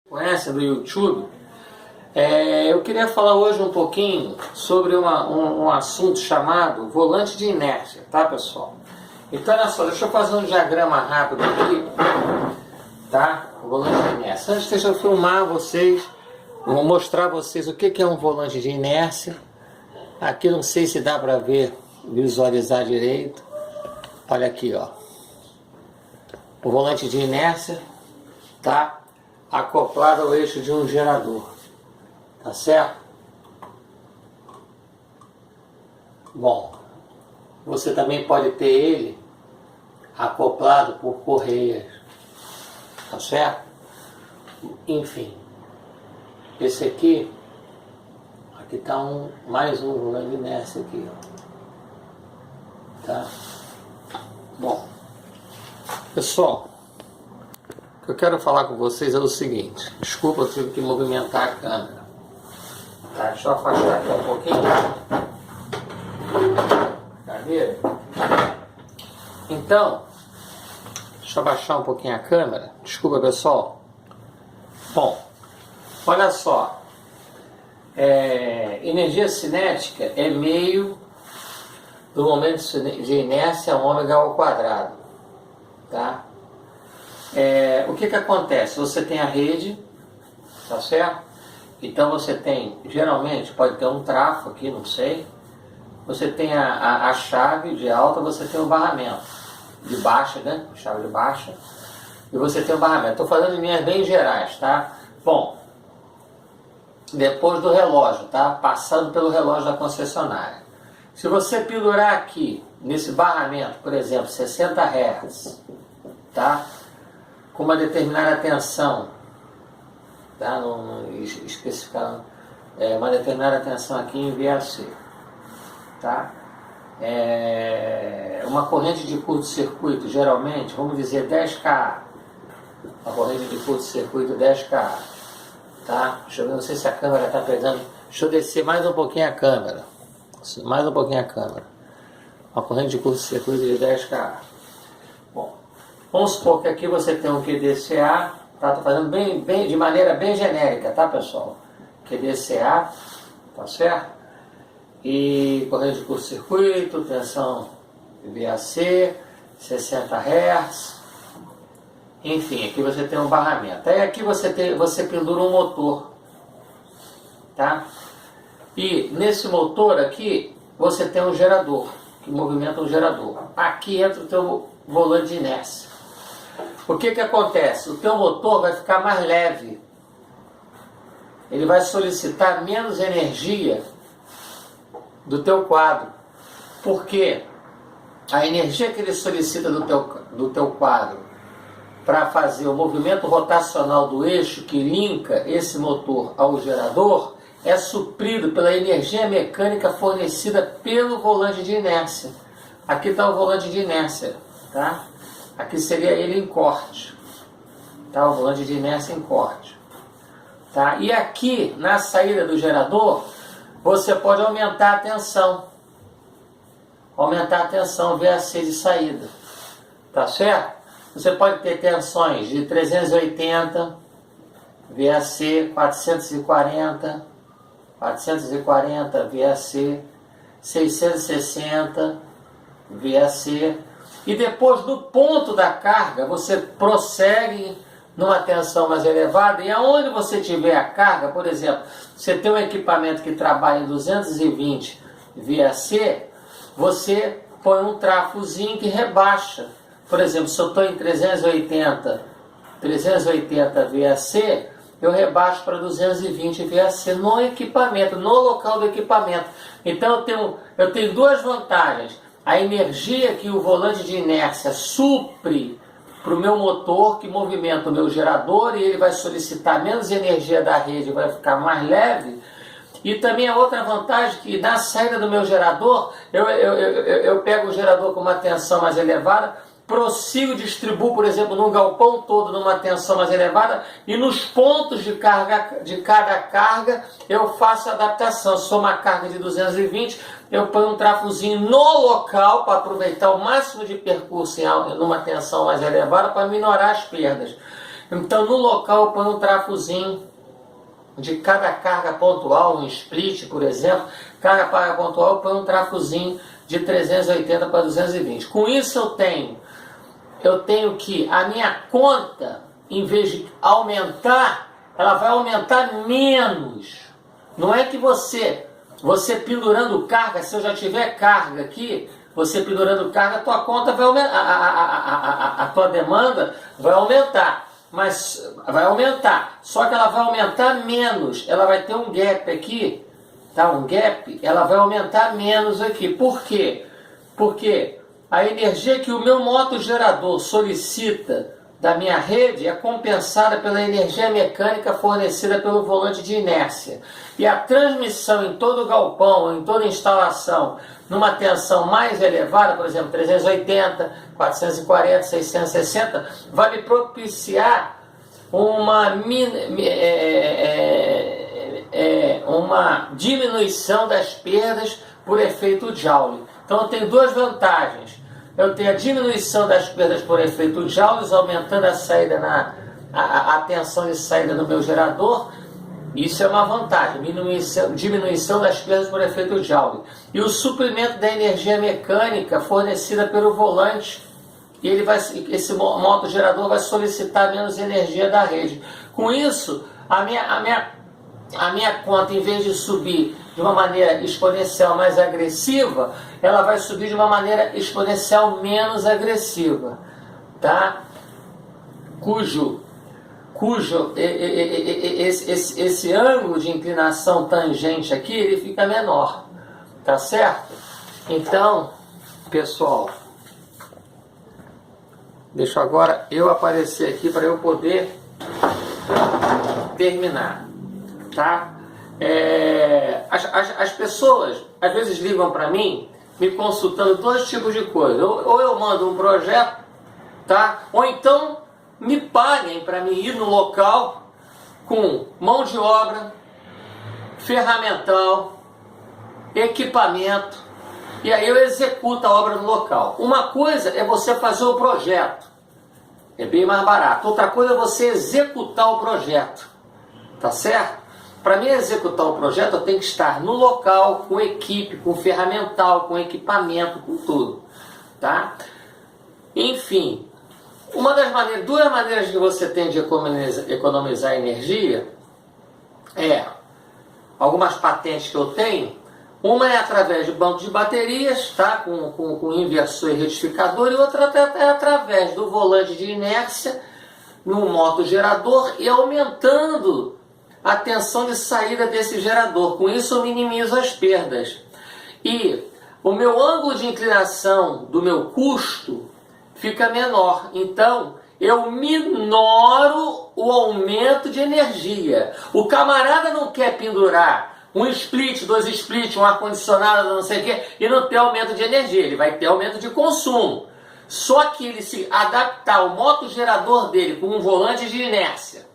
Conhece do YouTube. Eu queria falar hoje um pouquinho sobre um assunto chamado volante de inércia, tá, pessoal? Então, olha só, deixa eu fazer um diagrama rápido aqui, tá? O volante de inércia. Antes, deixa eu filmar vocês, vou mostrar a vocês o que é um volante de inércia. Aqui não sei se dá para ver, visualizar direito. Olha aqui, ó. O volante de inércia, tá? Acoplado ao eixo de um gerador, tá certo? Bom, você também pode ter ele acoplado por correias, tá certo? Enfim, esse aqui tá mais um volante de inércia aqui, ó. Tá? Bom, pessoal, o que eu quero falar com vocês é o seguinte. Desculpa, eu tive que movimentar a câmera. Tá, deixa eu afastar aqui um pouquinho. Cadê? Então, deixa eu abaixar um pouquinho a câmera. Desculpa, pessoal. Bom, olha só. Energia cinética é meio do momento de inércia ômega ao quadrado. Tá? O que acontece? Você tem a rede, tá certo? Então você tem, geralmente pode ter um trafo aqui, não sei. Você tem a chave de alta, você tem o barramento de baixa, né? Chave de baixa. E você tem o barramento. Estou falando em linhas bem gerais, tá? Bom, depois do relógio, tá? Passando pelo relógio da concessionária. Se você pendurar aqui, nesse barramento, por exemplo, 60 Hz, tá? Com uma determinada tensão, tá? Especificando uma determinada tensão aqui em VAC, tá? Uma corrente de curto-circuito, geralmente, vamos dizer 10 kA, uma corrente de curto-circuito 10 kA, tá? Deixa eu ver, não sei se a câmera está pegando, deixa eu descer mais um pouquinho a câmera, uma corrente de curto-circuito de 10 kA. Bom, vamos supor que aqui você tem um QDCA, tá? Estou fazendo de maneira bem genérica, tá, pessoal? QDCA, tá certo? E corrente de curto-circuito, tensão VAC, 60 Hz, enfim, aqui você tem um barramento. Aí aqui você pendura um motor, tá? E nesse motor aqui, você tem um gerador, que movimenta um gerador. Aqui entra o teu volante de inércia. O que acontece? O teu motor vai ficar mais leve. Ele vai solicitar menos energia do teu quadro. Porque a energia que ele solicita do teu quadro para fazer o movimento rotacional do eixo que linka esse motor ao gerador é suprido pela energia mecânica fornecida pelo volante de inércia. Aqui está o volante de inércia, tá? Aqui seria ele em corte, tá? O volante de inércia em corte, tá? E aqui, na saída do gerador, você pode aumentar a tensão. VAC de saída, tá certo? Você pode ter tensões de 380, VAC, 440 VAC, 660 VAC. E depois do ponto da carga, você prossegue numa tensão mais elevada. E aonde você tiver a carga, por exemplo, você tem um equipamento que trabalha em 220 VAC, você põe um trafozinho que rebaixa. Por exemplo, se eu estou em 380 VAC, eu rebaixo para 220 VAC no equipamento, no local do equipamento. Então eu tenho duas vantagens. A energia que o volante de inércia supre para o meu motor, que movimenta o meu gerador, e ele vai solicitar menos energia da rede, vai ficar mais leve. E também a outra vantagem que na saída do meu gerador, eu pego o gerador com uma tensão mais elevada, prossigo, distribuo, por exemplo, num galpão todo numa tensão mais elevada, e nos pontos de cada carga eu faço a adaptação. Se for uma carga de 220, eu ponho um trafozinho no local para aproveitar o máximo de percurso numa tensão mais elevada para minorar as perdas. Então no local eu ponho um trafozinho de cada carga pontual, um split, por exemplo, carga pontual, eu ponho um trafozinho de 380 para 220. Com isso eu tenho que a minha conta, em vez de aumentar, ela vai aumentar menos. Não é que você pendurando carga, se eu já tiver carga aqui, você pendurando carga, a tua conta vai aumentar, a tua demanda vai aumentar. Mas vai aumentar, só que ela vai aumentar menos, ela vai ter um gap aqui, tá? Um gap, ela vai aumentar menos aqui. Por quê? Porque a energia que o meu motogerador solicita da minha rede é compensada pela energia mecânica fornecida pelo volante de inércia. E a transmissão em todo o galpão, em toda a instalação, numa tensão mais elevada, por exemplo, 380, 440, 660, vai me propiciar uma diminuição das perdas por efeito Joule. Então eu tenho duas vantagens. Eu tenho a diminuição das perdas por efeito Joule, aumentando a saída a tensão de saída no meu gerador. Isso é uma vantagem, diminuição das perdas por efeito Joule. E o suprimento da energia mecânica fornecida pelo volante, e esse motogerador vai solicitar menos energia da rede. Com isso, a minha conta, em vez de subir de uma maneira exponencial mais agressiva, ela vai subir de uma maneira exponencial menos agressiva, tá? Cujo esse ângulo de inclinação tangente aqui, ele fica menor, tá certo? Então, pessoal, deixa agora eu aparecer aqui para eu poder terminar, tá? As pessoas às vezes ligam para mim me consultando dois tipos de coisa. Ou eu mando um projeto, tá? Ou então me paguem para mim ir no local com mão de obra, ferramental, equipamento, e aí eu executo a obra no local. Uma coisa é você fazer o projeto, é bem mais barato. Outra coisa é você executar o projeto, tá certo? Para mim executar o projeto, eu tenho que estar no local, com equipe, com ferramental, com equipamento, com tudo, tá? Enfim, duas maneiras que você tem de economizar energia é algumas patentes que eu tenho. Uma é através de banco de baterias, tá? com inversor e retificador, e outra é através do volante de inércia no motogerador e aumentando a tensão de saída desse gerador. Com isso eu minimizo as perdas. E o meu ângulo de inclinação do meu custo fica menor. Então eu minoro o aumento de energia. O camarada não quer pendurar um split, dois splits, um ar-condicionado, não sei o que, e não ter aumento de energia. Ele vai ter aumento de consumo. Só que ele se adaptar o motogerador dele com um volante de inércia,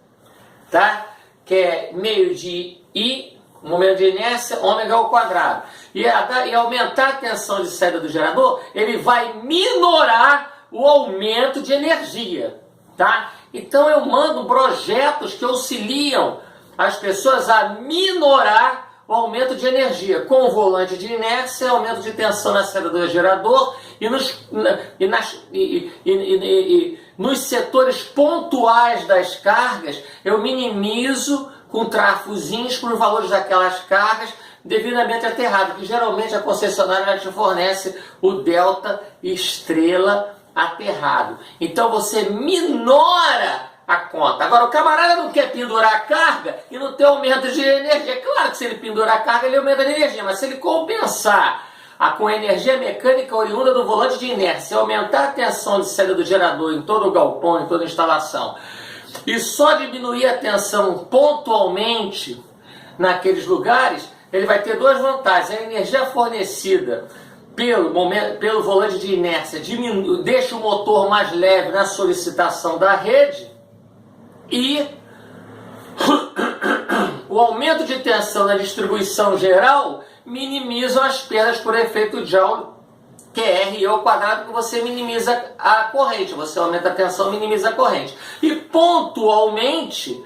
tá? Que é meio de I, momento de inércia, ômega ao quadrado, e aumentar a tensão de saída do gerador, ele vai minorar o aumento de energia, tá? Então eu mando projetos que auxiliam as pessoas a minorar o aumento de energia, com o volante de inércia, aumento de tensão na saída do gerador, e nos setores pontuais das cargas, eu minimizo com trafozinhos para os valores daquelas cargas devidamente aterrado, que geralmente a concessionária já te fornece o delta estrela aterrado. Então você minora a conta. Agora o camarada não quer pendurar a carga e não ter aumento de energia. Claro que se ele pendurar a carga ele aumenta a energia, mas se ele compensar com energia mecânica oriunda do volante de inércia, aumentar a tensão de saída do gerador em todo o galpão, em toda a instalação, e só diminuir a tensão pontualmente naqueles lugares, ele vai ter duas vantagens. A energia fornecida pelo volante de inércia deixa o motor mais leve na solicitação da rede, e o aumento de tensão na distribuição geral minimiza as perdas por efeito Joule que é RE ao quadrado, que você minimiza a corrente, você aumenta a tensão, minimiza a corrente. E pontualmente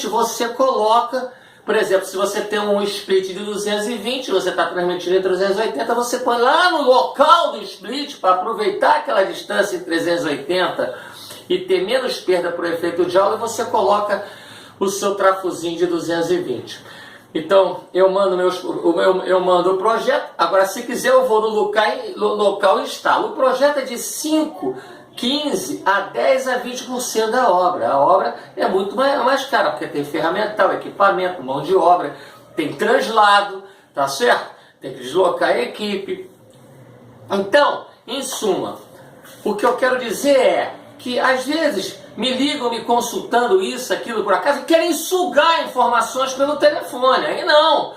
você coloca, por exemplo, se você tem um split de 220, você está transmitindo em 380, você põe lá no local do split, para aproveitar aquela distância em 380 e ter menos perda por efeito Joule, você coloca o seu trafozinho de 220. Então, eu mando o projeto. Agora, se quiser, eu vou no local e instalo. O projeto é de 5, 15 a 10 a 20% da obra. A obra é muito mais cara, porque tem ferramental, equipamento, mão de obra, tem translado, tá certo? Tem que deslocar a equipe. Então, em suma, o que eu quero dizer é que, às vezes, me ligam me consultando isso, aquilo, por acaso, e querem sugar informações pelo telefone. Aí não.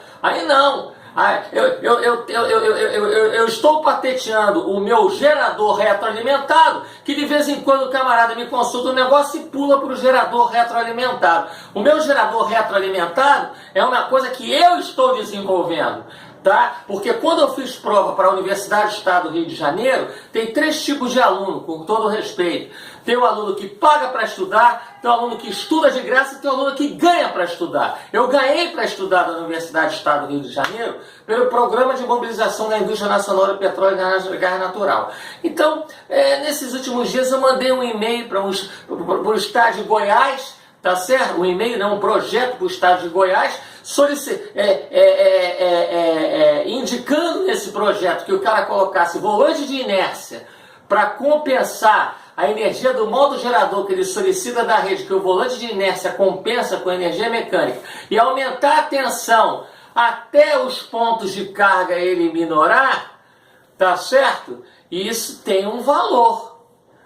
Eu estou patenteando o meu gerador retroalimentado, que de vez em quando o camarada me consulta um negócio e pula para o gerador retroalimentado. O meu gerador retroalimentado é uma coisa que eu estou desenvolvendo. Tá? Porque quando eu fiz prova para a Universidade do Estado do Rio de Janeiro, tem 3 tipos de aluno, com todo respeito. Tem o aluno que paga para estudar, tem o aluno que estuda de graça e tem o aluno que ganha para estudar. Eu ganhei para estudar na Universidade do Estado do Rio de Janeiro pelo Programa de Mobilização da Indústria Nacional de Petróleo e Gás Natural. Então, nesses últimos dias eu mandei um e-mail para o Estado de Goiás, tá certo? Um e-mail, não, um projeto para o Estado de Goiás, indicando nesse projeto que o cara colocasse volante de inércia para compensar a energia do modo gerador que ele solicita da rede, que o volante de inércia compensa com a energia mecânica, e aumentar a tensão até os pontos de carga ele minorar, tá certo? Isso tem um valor.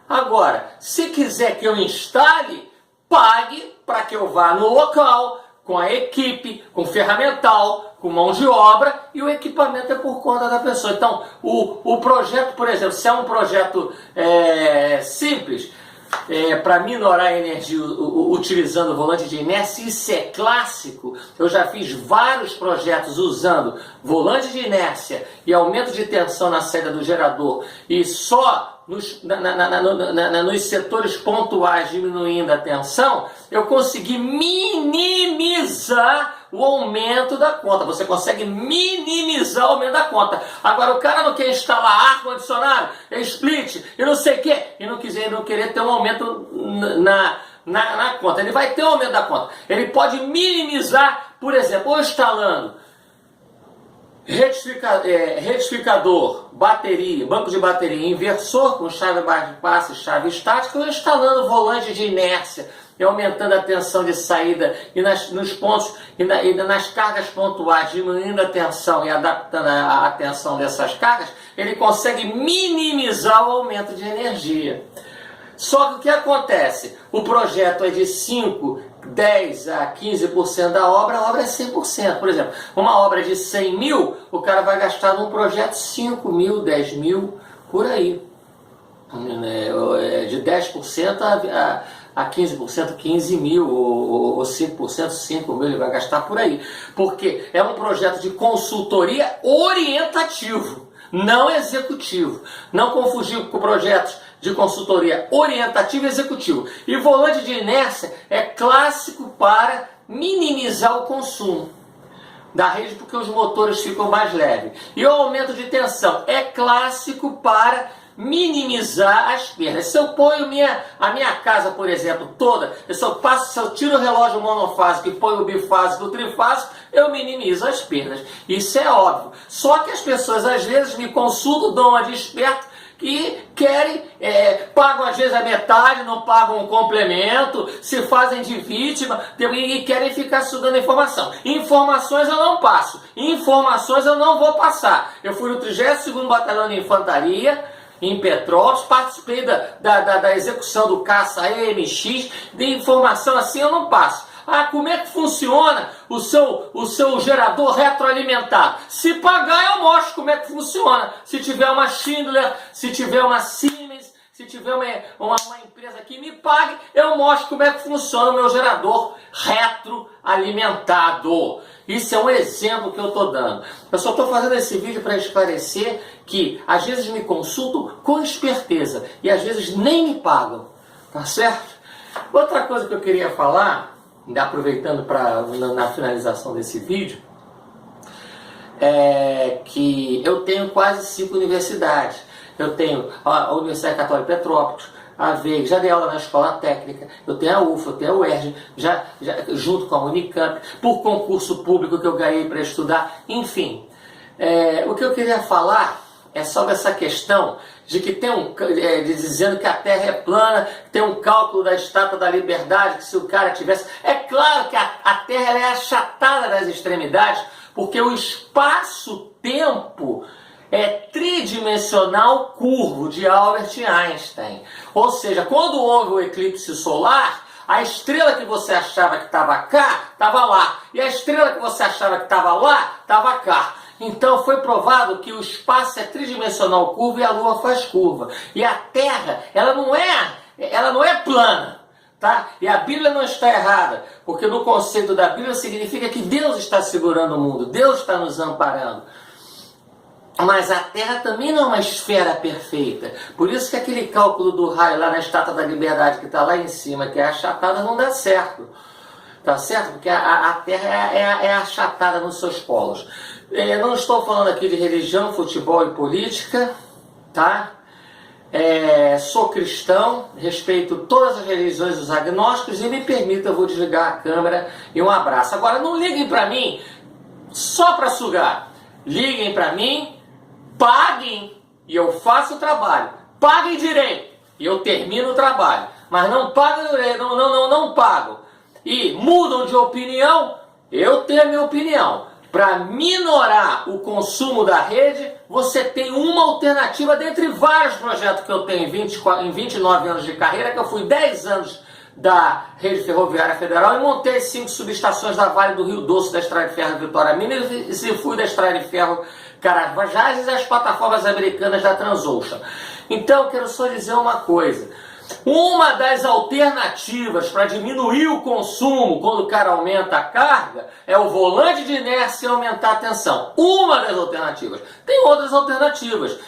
Agora, se quiser que eu instale, pague para que eu vá no local, com a equipe, com ferramental, com mão de obra, e o equipamento é por conta da pessoa. Então, o projeto, por exemplo, se é um projeto simples, para minorar a energia utilizando o volante de inércia, isso é clássico. Eu já fiz vários projetos usando volante de inércia e aumento de tensão na saída do gerador, e só nos setores pontuais diminuindo a tensão, eu consegui minimizar o aumento da conta. Você consegue minimizar o aumento da conta. Agora, o cara não quer instalar ar-condicionado, split, e não sei o que, e não querer ter um aumento na conta. Ele vai ter um aumento da conta. Ele pode minimizar, por exemplo, ou instalando retificador, bateria, banco de bateria, inversor com chave de passe, chave estática, ou instalando volante de inércia e aumentando a tensão de saída e nos pontos e nas cargas pontuais, diminuindo a tensão e adaptando a tensão dessas cargas, ele consegue minimizar o aumento de energia. Só que o que acontece? O projeto é de 5, 10 a 15% da obra, a obra é 100%. Por exemplo, uma obra de 100 mil, o cara vai gastar num projeto 5 mil, 10 mil, por aí. De 10% a 15%, 15 mil, ou 5%, 5 mil, ele vai gastar por aí. Porque é um projeto de consultoria orientativo, não executivo. Não confundir com projetos de consultoria orientativo e executivo. E volante de inércia é clássico para minimizar o consumo da rede, porque os motores ficam mais leves. E o aumento de tensão é clássico para minimizar as perdas. Se eu ponho a minha casa, por exemplo, toda, se eu tiro o relógio monofásico e ponho o bifásico, o trifásico, eu minimizo as perdas. Isso é óbvio. Só que as pessoas às vezes me consultam, dão uma de esperto, e querem, pagam às vezes a metade, não pagam um complemento, se fazem de vítima e querem ficar sugando informação. Informações eu não passo, informações eu não vou passar. Eu fui no 32º Batalhão de Infantaria, em Petrópolis, participei da execução do caça AMX, de informação assim eu não passo. Ah, como é que funciona o seu gerador retroalimentado? Se pagar, eu mostro como é que funciona. Se tiver uma Schindler, se tiver uma Siemens, Se tiver uma empresa que me pague, eu mostro como é que funciona o meu gerador retroalimentado. Isso é um exemplo que eu estou dando. Eu só estou fazendo esse vídeo para esclarecer que às vezes me consultam com esperteza e às vezes nem me pagam, tá certo? Outra coisa que eu queria falar, aproveitando na finalização desse vídeo, é que eu tenho quase 5 universidades. Eu tenho a Universidade Católica de Petrópolis, a VEG, já dei aula na escola técnica, eu tenho a UFA, eu tenho a UERJ, junto com a Unicamp, por concurso público que eu ganhei para estudar, enfim. O que eu queria falar é sobre essa questão de que dizendo que a Terra é plana, tem um cálculo da Estátua da Liberdade, que se o cara tivesse... É claro que a Terra ela é achatada das extremidades, porque o espaço-tempo é tridimensional curvo de Albert Einstein. Ou seja, quando houve o eclipse solar, a estrela que você achava que estava cá, estava lá. E a estrela que você achava que estava lá, estava cá. Então foi provado que o espaço é tridimensional curvo e a Lua faz curva. E a Terra, ela não é plana. Tá? E a Bíblia não está errada, porque no conceito da Bíblia significa que Deus está segurando o mundo, Deus está nos amparando. Mas a Terra também não é uma esfera perfeita. Por isso que aquele cálculo do raio lá na Estátua da Liberdade, que está lá em cima, que é achatada, não dá certo. Tá certo? Porque a Terra é achatada nos seus polos. Não estou falando aqui de religião, futebol e política, tá? Sou cristão, respeito todas as religiões dos agnósticos e me permita, eu vou desligar a câmera e um abraço. Agora, não liguem para mim só para sugar. Liguem para mim, paguem e eu faço o trabalho. Paguem direito e eu termino o trabalho. Mas não pagam direito, não pagam. E mudam de opinião, eu tenho a minha opinião. Para minorar o consumo da rede, você tem uma alternativa dentre vários projetos que eu tenho em 29 anos de carreira, que eu fui 10 anos da Rede Ferroviária Federal e montei 5 subestações da Vale do Rio Doce, da Estrada de Ferro Vitória Minas e fui da Estrada de Ferro Carajás e as plataformas americanas da Transocean. Então, eu quero só dizer uma coisa. Uma das alternativas para diminuir o consumo quando o cara aumenta a carga é o volante de inércia e aumentar a tensão. Uma das alternativas. Tem outras alternativas.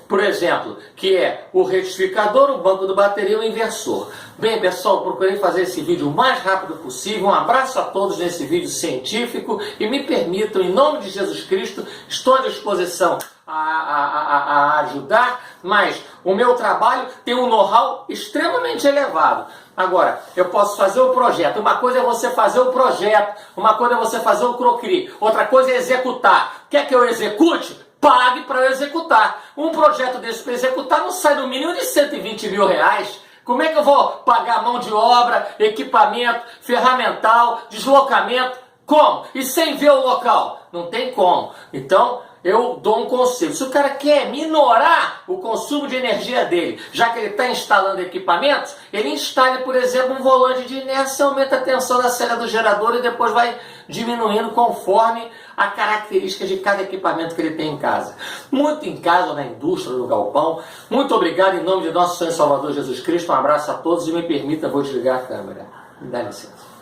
Por exemplo, que é o retificador, o banco do bateria e o inversor. Bem, pessoal, procurei fazer esse vídeo o mais rápido possível. Um abraço a todos nesse vídeo científico e me permitam, em nome de Jesus Cristo, estou à disposição a ajudar, mas o meu trabalho tem um know-how extremamente elevado. Agora, eu posso fazer o projeto. Uma coisa é você fazer o projeto, uma coisa é você fazer o croquis, outra coisa é executar. Quer que eu execute? Pague para eu executar. Um projeto desse para executar não sai no mínimo de 120 mil reais. Como é que eu vou pagar mão de obra, equipamento, ferramental, deslocamento? Como? E sem ver o local? Não tem como. Então, eu dou um conselho. Se o cara quer minorar o consumo de energia dele, já que ele está instalando equipamentos, ele instale, por exemplo, um volante de inércia, aumenta a tensão da célula do gerador e depois vai diminuindo conforme a característica de cada equipamento que ele tem em casa. Muito em casa, na indústria, no galpão. Muito obrigado em nome de nosso Senhor e Salvador Jesus Cristo. Um abraço a todos e me permita, vou desligar a câmera. Me dá licença.